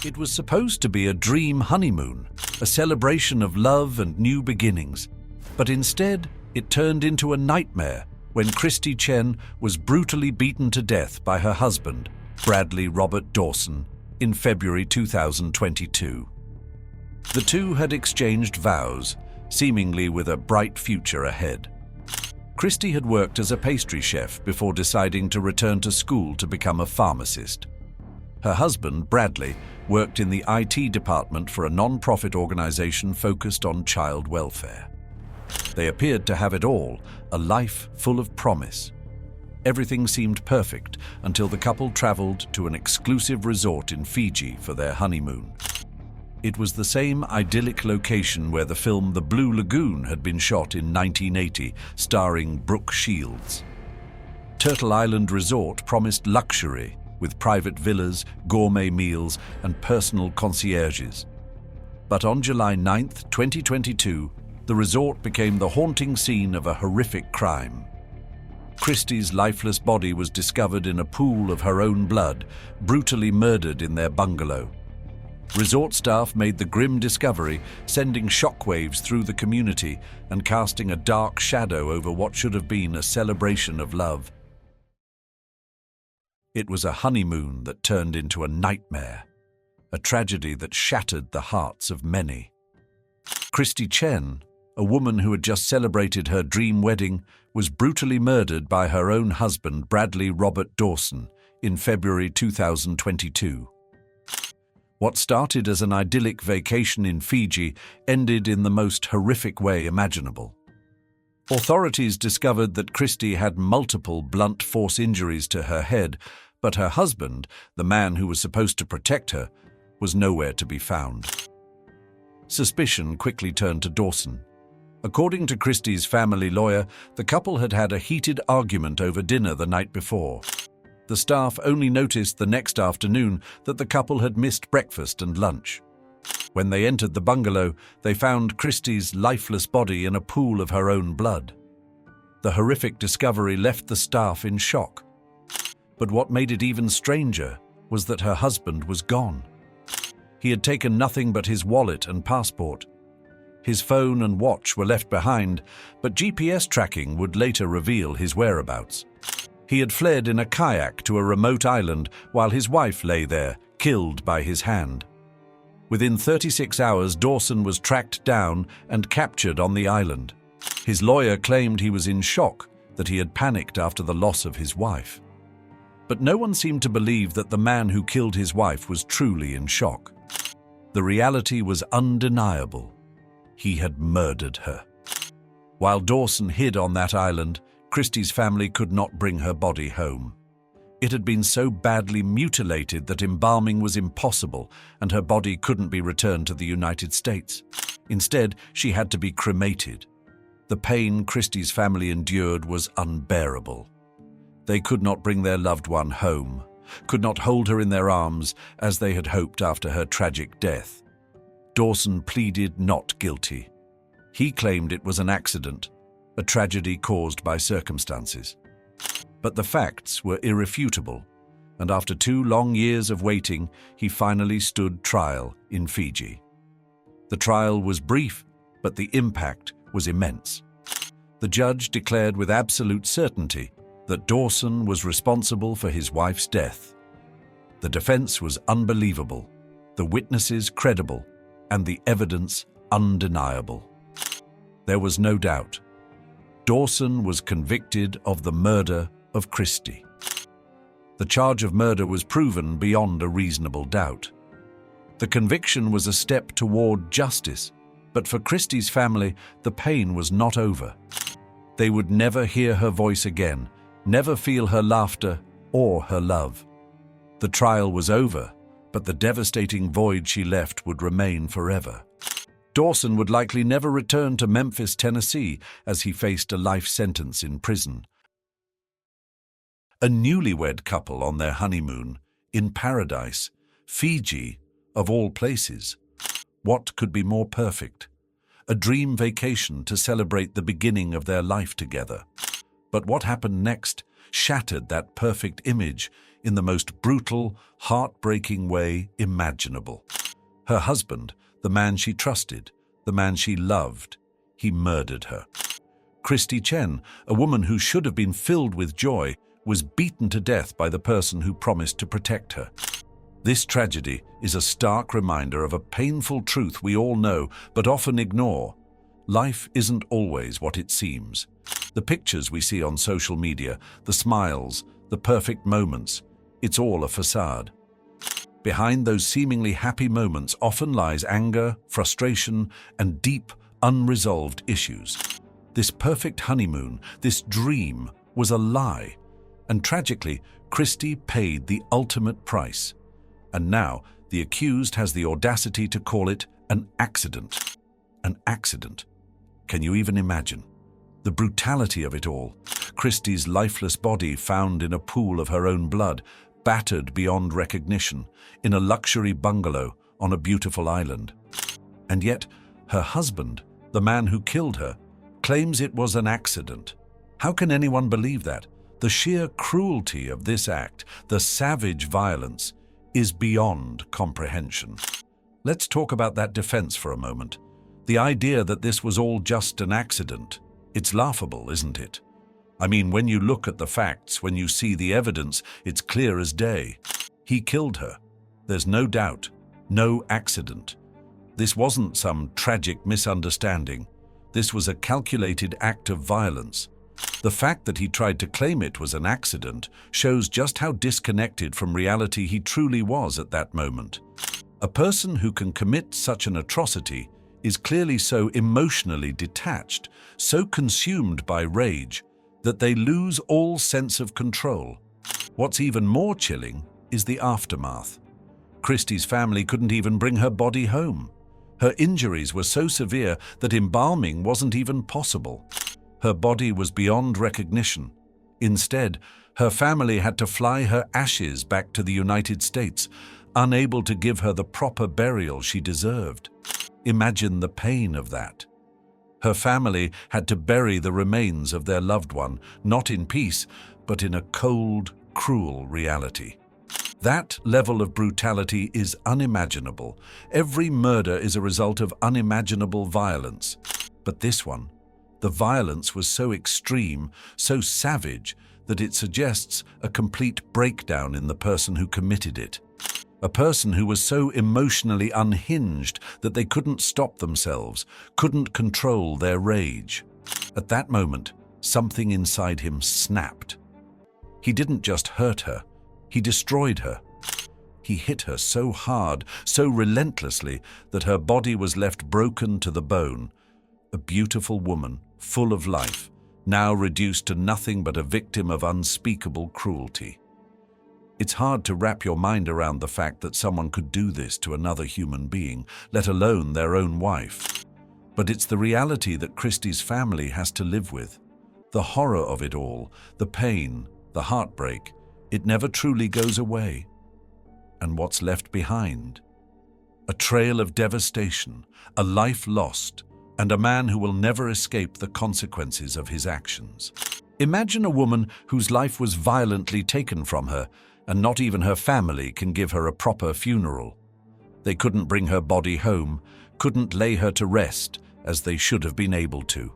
It was supposed to be a dream honeymoon, a celebration of love and new beginnings. But instead, it turned into a nightmare when Christy Chen was brutally beaten to death by her husband, Bradley Robert Dawson, in February 2022. The two had exchanged vows, seemingly with a bright future ahead. Christy had worked as a pastry chef before deciding to return to school to become a pharmacist. Her husband, Bradley, worked in the IT department for a non-profit organization focused on child welfare. They appeared to have it all, a life full of promise. Everything seemed perfect until the couple traveled to an exclusive resort in Fiji for their honeymoon. It was the same idyllic location where the film The Blue Lagoon had been shot in 1980, starring Brooke Shields. Turtle Island Resort promised luxury, with private villas, gourmet meals, and personal concierges. But on July 9, 2022, the resort became the haunting scene of a horrific crime. Christy's lifeless body was discovered in a pool of her own blood, brutally murdered in their bungalow. Resort staff made the grim discovery, sending shockwaves through the community and casting a dark shadow over what should have been a celebration of love. It was a honeymoon that turned into a nightmare, a tragedy that shattered the hearts of many. Christy Chen, a woman who had just celebrated her dream wedding, was brutally murdered by her own husband, Bradley Robert Dawson, in February 2022. What started as an idyllic vacation in Fiji ended in the most horrific way imaginable. Authorities discovered that Christy had multiple blunt force injuries to her head, but her husband, the man who was supposed to protect her, was nowhere to be found. Suspicion quickly turned to Dawson. According to Christy's family lawyer, the couple had had a heated argument over dinner the night before. The staff only noticed the next afternoon that the couple had missed breakfast and lunch. When they entered the bungalow, they found Christy's lifeless body in a pool of her own blood. The horrific discovery left the staff in shock. But what made it even stranger was that her husband was gone. He had taken nothing but his wallet and passport. His phone and watch were left behind, but GPS tracking would later reveal his whereabouts. He had fled in a kayak to a remote island while his wife lay there, killed by his hand. Within 36 hours, Dawson was tracked down and captured on the island. His lawyer claimed he was in shock, that he had panicked after the loss of his wife. But no one seemed to believe that the man who killed his wife was truly in shock. The reality was undeniable. He had murdered her. While Dawson hid on that island, Christy's family could not bring her body home. It had been so badly mutilated that embalming was impossible, and her body couldn't be returned to the United States. Instead, she had to be cremated. The pain Christy's family endured was unbearable. They could not bring their loved one home, could not hold her in their arms as they had hoped after her tragic death. Dawson pleaded not guilty. He claimed it was an accident, a tragedy caused by circumstances. But the facts were irrefutable, and after 2 long years of waiting, he finally stood trial in Fiji. The trial was brief, but the impact was immense. The judge declared with absolute certainty that Dawson was responsible for his wife's death. The defense was unbelievable, the witnesses credible, and the evidence undeniable. There was no doubt. Dawson was convicted of the murder of Christy. The charge of murder was proven beyond a reasonable doubt. The conviction was a step toward justice, but for Christy's family, the pain was not over. They would never hear her voice again, never feel her laughter or her love. The trial was over, but the devastating void she left would remain forever. Dawson would likely never return to Memphis, Tennessee, as he faced a life sentence in prison. A newlywed couple on their honeymoon, in paradise, Fiji, of all places. What could be more perfect? A dream vacation to celebrate the beginning of their life together. But what happened next shattered that perfect image in the most brutal, heartbreaking way imaginable. Her husband, the man she trusted, the man she loved, he murdered her. Christy Chen, a woman who should have been filled with joy, was beaten to death by the person who promised to protect her. This tragedy is a stark reminder of a painful truth we all know but often ignore. Life isn't always what it seems. The pictures we see on social media, the smiles, the perfect moments, it's all a facade. Behind those seemingly happy moments often lies anger, frustration, and deep, unresolved issues. This perfect honeymoon, this dream, was a lie. And tragically, Christy paid the ultimate price. And now, the accused has the audacity to call it an accident. An accident. Can you even imagine? The brutality of it all. Christy's lifeless body found in a pool of her own blood, battered beyond recognition, in a luxury bungalow on a beautiful island. And yet, her husband, the man who killed her, claims it was an accident. How can anyone believe that? The sheer cruelty of this act, the savage violence, is beyond comprehension. Let's talk about that defense for a moment. The idea that this was all just an accident, it's laughable, isn't it? I mean, when you look at the facts, when you see the evidence, it's clear as day. He killed her. There's no doubt, no accident. This wasn't some tragic misunderstanding. This was a calculated act of violence. The fact that he tried to claim it was an accident shows just how disconnected from reality he truly was at that moment. A person who can commit such an atrocity is clearly so emotionally detached, so consumed by rage, that they lose all sense of control. What's even more chilling is the aftermath. Christy's family couldn't even bring her body home. Her injuries were so severe that embalming wasn't even possible. Her body was beyond recognition. Instead, her family had to fly her ashes back to the United States, unable to give her the proper burial she deserved. Imagine the pain of that. Her family had to bury the remains of their loved one, not in peace, but in a cold, cruel reality. That level of brutality is unimaginable. Every murder is a result of unimaginable violence. But this one, the violence was so extreme, so savage, that it suggests a complete breakdown in the person who committed it. A person who was so emotionally unhinged that they couldn't stop themselves, couldn't control their rage. At that moment, something inside him snapped. He didn't just hurt her, he destroyed her. He hit her so hard, so relentlessly, that her body was left broken to the bone. A beautiful woman, full of life, now reduced to nothing but a victim of unspeakable cruelty. It's hard to wrap your mind around the fact that someone could do this to another human being, let alone their own wife. But it's the reality that Christy's family has to live with. The horror of it all, the pain, the heartbreak, it never truly goes away. And what's left behind? A trail of devastation, a life lost, and a man who will never escape the consequences of his actions. Imagine a woman whose life was violently taken from her, and not even her family can give her a proper funeral. They couldn't bring her body home, couldn't lay her to rest as they should have been able to.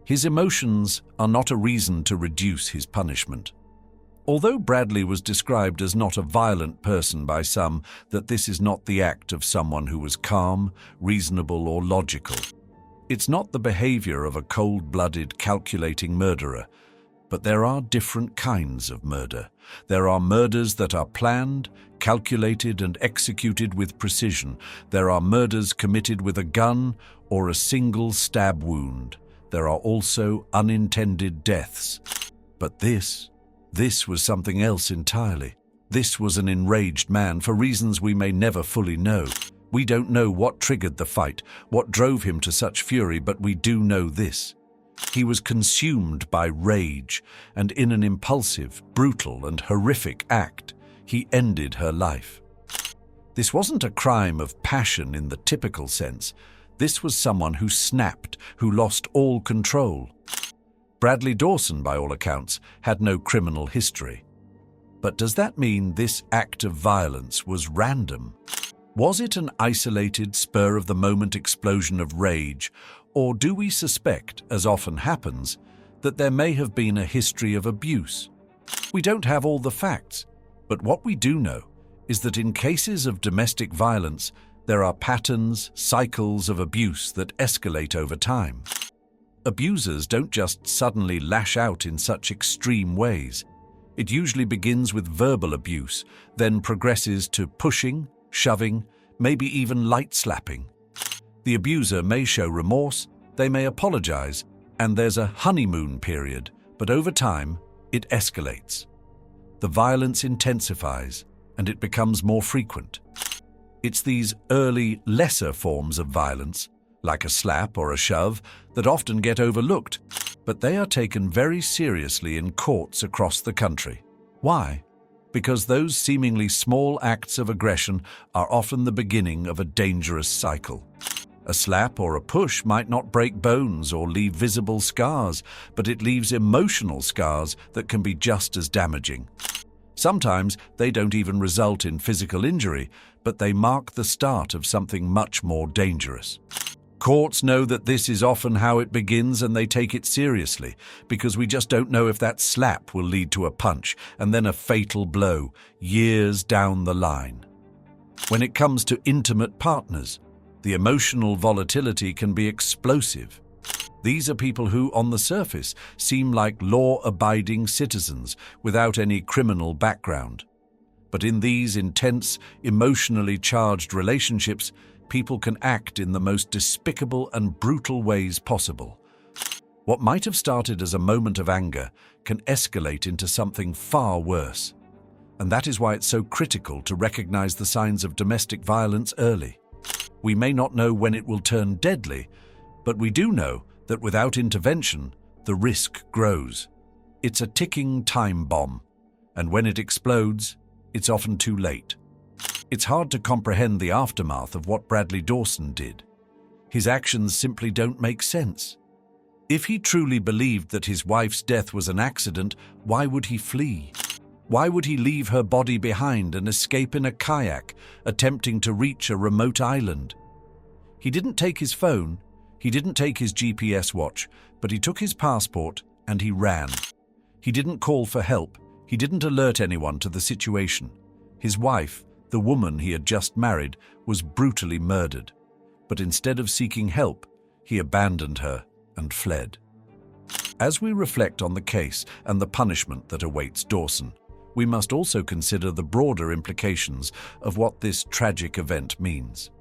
His emotions are not a reason to reduce his punishment. Although Bradley was described as not a violent person by some, that this is not the act of someone who was calm, reasonable, or logical. It's not the behavior of a cold-blooded, calculating murderer. But there are different kinds of murder. There are murders that are planned, calculated, and executed with precision. There are murders committed with a gun or a single stab wound. There are also unintended deaths. But this was something else entirely. This was an enraged man for reasons we may never fully know. We don't know what triggered the fight, what drove him to such fury, but we do know this. He was consumed by rage, and in an impulsive, brutal, and horrific act, he ended her life. This wasn't a crime of passion in the typical sense. This was someone who snapped, who lost all control. Bradley Dawson, by all accounts, had no criminal history. But does that mean this act of violence was random? Was it an isolated, spur-of-the-moment explosion of rage, or do we suspect, as often happens, that there may have been a history of abuse? We don't have all the facts, but what we do know is that in cases of domestic violence, there are patterns, cycles of abuse that escalate over time. Abusers don't just suddenly lash out in such extreme ways. It usually begins with verbal abuse, then progresses to pushing, shoving, maybe even light slapping. The abuser may show remorse, they may apologize, and there's a honeymoon period, but over time, it escalates. The violence intensifies, and it becomes more frequent. It's these early, lesser forms of violence, like a slap or a shove, that often get overlooked, but they are taken very seriously in courts across the country. Why? Because those seemingly small acts of aggression are often the beginning of a dangerous cycle. A slap or a push might not break bones or leave visible scars, but it leaves emotional scars that can be just as damaging. Sometimes they don't even result in physical injury, but they mark the start of something much more dangerous. Courts know that this is often how it begins, and they take it seriously, because we just don't know if that slap will lead to a punch and then a fatal blow years down the line. When it comes to intimate partners, the emotional volatility can be explosive. These are people who, on the surface, seem like law-abiding citizens without any criminal background. But in these intense, emotionally charged relationships, people can act in the most despicable and brutal ways possible. What might have started as a moment of anger can escalate into something far worse. And that is why it's so critical to recognize the signs of domestic violence early. We may not know when it will turn deadly, but we do know that without intervention, the risk grows. It's a ticking time bomb, and when it explodes, it's often too late. It's hard to comprehend the aftermath of what Bradley Dawson did. His actions simply don't make sense. If he truly believed that his wife's death was an accident, why would he flee? Why would he leave her body behind and escape in a kayak, attempting to reach a remote island? He didn't take his phone, he didn't take his GPS watch, but he took his passport and he ran. He didn't call for help, he didn't alert anyone to the situation. His wife, the woman he had just married, was brutally murdered. But instead of seeking help, he abandoned her and fled. As we reflect on the case and the punishment that awaits Dawson, we must also consider the broader implications of what this tragic event means.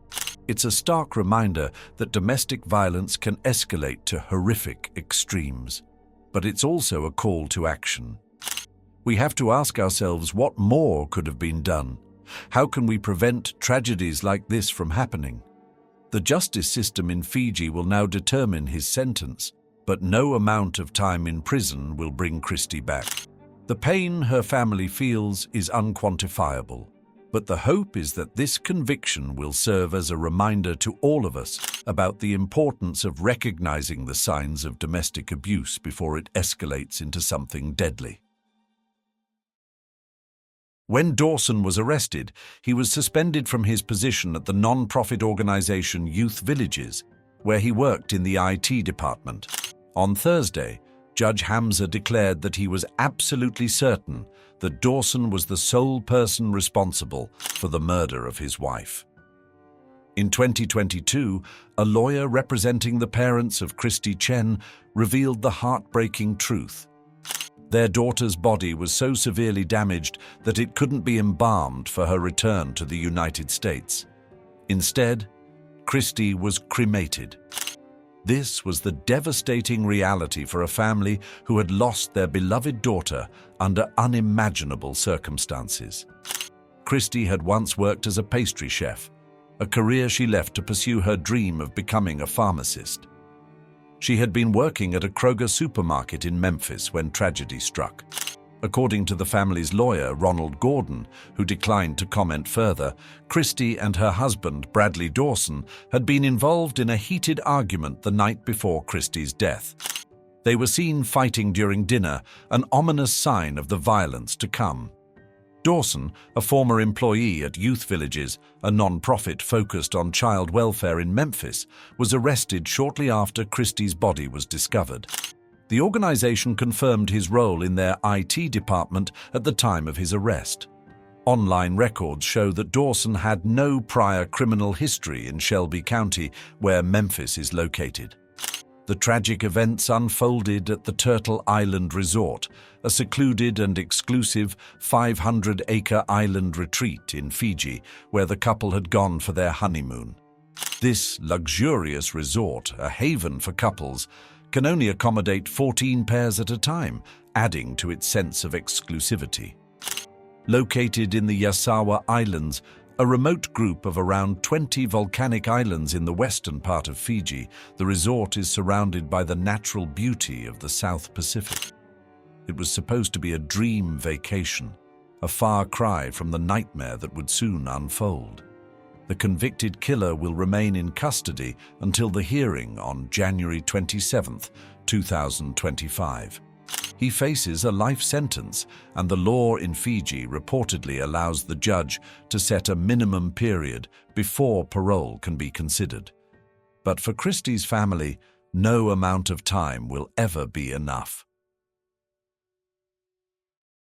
It's a stark reminder that domestic violence can escalate to horrific extremes, but it's also a call to action. We have to ask ourselves what more could have been done. How can we prevent tragedies like this from happening? The justice system in Fiji will now determine his sentence, but no amount of time in prison will bring Christy back. The pain her family feels is unquantifiable, but the hope is that this conviction will serve as a reminder to all of us about the importance of recognizing the signs of domestic abuse before it escalates into something deadly. When Dawson was arrested, he was suspended from his position at the non-profit organization Youth Villages, where he worked in the IT department. On Thursday, Judge Hamza declared that he was absolutely certain that Dawson was the sole person responsible for the murder of his wife. In 2022, a lawyer representing the parents of Christy Chen revealed the heartbreaking truth. Their daughter's body was so severely damaged that it couldn't be embalmed for her return to the United States. Instead, Christy was cremated. This was the devastating reality for a family who had lost their beloved daughter under unimaginable circumstances. Christy had once worked as a pastry chef, a career she left to pursue her dream of becoming a pharmacist. She had been working at a Kroger supermarket in Memphis when tragedy struck. According to the family's lawyer, Ronald Gordon, who declined to comment further, Christy and her husband, Bradley Dawson, had been involved in a heated argument the night before Christy's death. They were seen fighting during dinner, an ominous sign of the violence to come. Dawson, a former employee at Youth Villages, a non-profit focused on child welfare in Memphis, was arrested shortly after Christie's body was discovered. The organization confirmed his role in their IT department at the time of his arrest. Online records show that Dawson had no prior criminal history in Shelby County, where Memphis is located. The tragic events unfolded at the Turtle Island Resort, a secluded and exclusive 500-acre island retreat in Fiji, where the couple had gone for their honeymoon. This luxurious resort, a haven for couples, can only accommodate 14 pairs at a time, adding to its sense of exclusivity. Located in the Yasawa Islands, a remote group of around 20 volcanic islands in the western part of Fiji, the resort is surrounded by the natural beauty of the South Pacific. It was supposed to be a dream vacation, a far cry from the nightmare that would soon unfold. The convicted killer will remain in custody until the hearing on January 27, 2025. He faces a life sentence, and the law in Fiji reportedly allows the judge to set a minimum period before parole can be considered. But for Christie's family, no amount of time will ever be enough.